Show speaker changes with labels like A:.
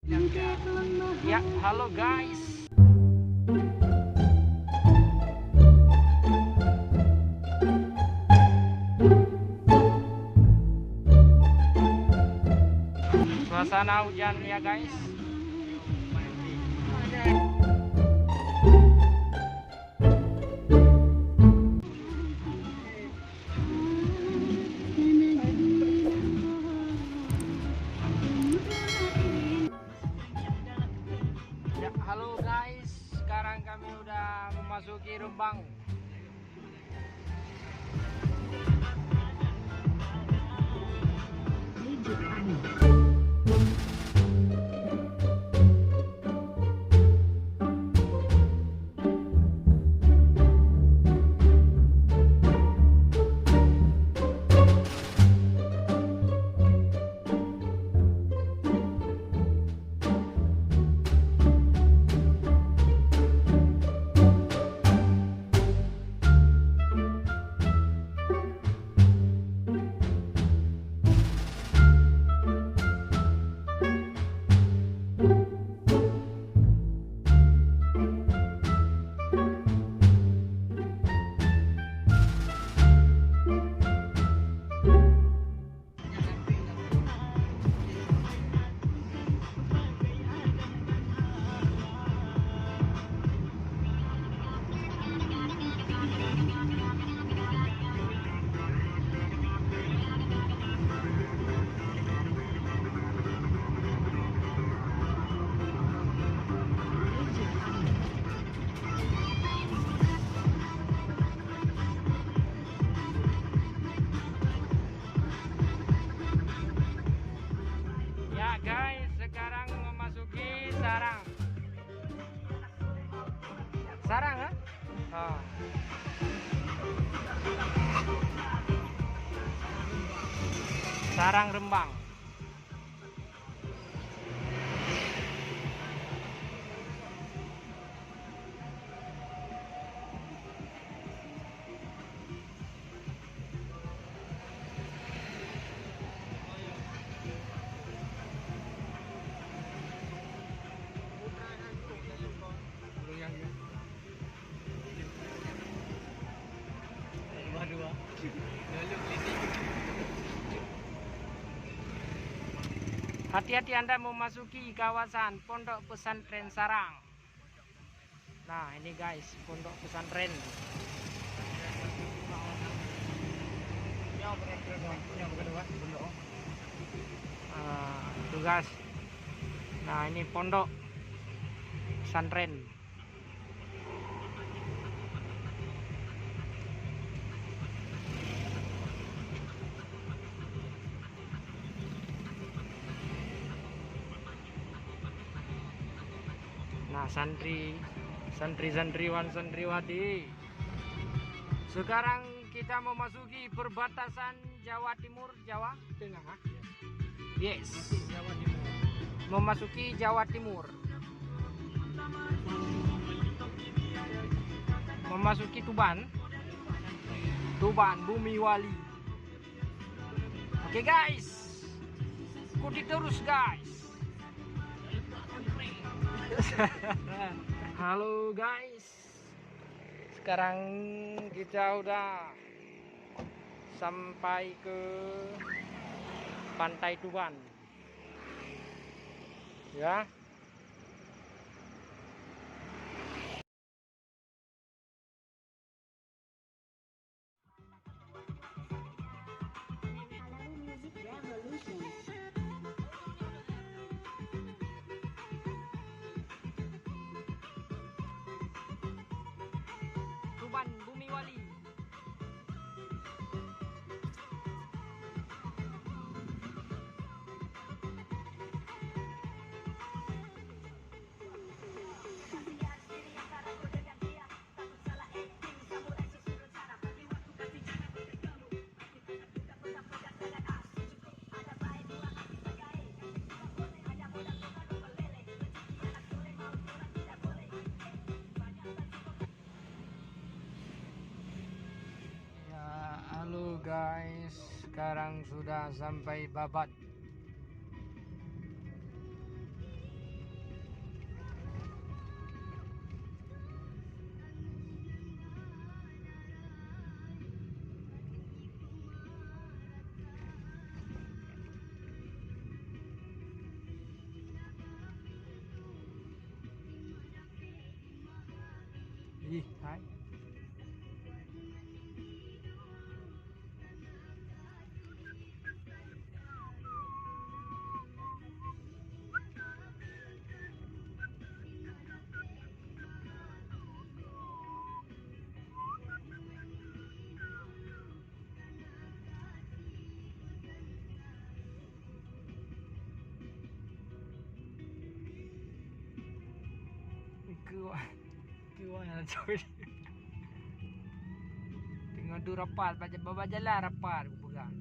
A: Ya, halo guys. Suasana hujan ya guys. Ya, halo guys. Sekarang kami udah memasuki Rembang. Ya guys, sekarang memasuki sarang. Sarang kan? Oh. Sarang Rembang. Hati-hati Anda memasuki kawasan Pondok Pesantren Sarang. Nah, ini guys, Pondok Pesantren. Itu guys. Nah, ini Pondok Pesantren. Nah, santriwan santriwati. Sekarang kita memasuki perbatasan Jawa Timur, Jawa Tengah. Yes. Jawa Timur. Memasuki Jawa Timur. Memasuki Tuban. Tuban, Bumi Wali. Oke guys. Ikuti terus guys. Halo guys, sekarang kita udah sampai ke Pantai Tuban ya. Tuban, Bumi Wali. Halo guys, sekarang sudah sampai Babat. Ih, hai. Keluar nak curi. Tengok tu rapat, bawa jalan rapat aku pegang.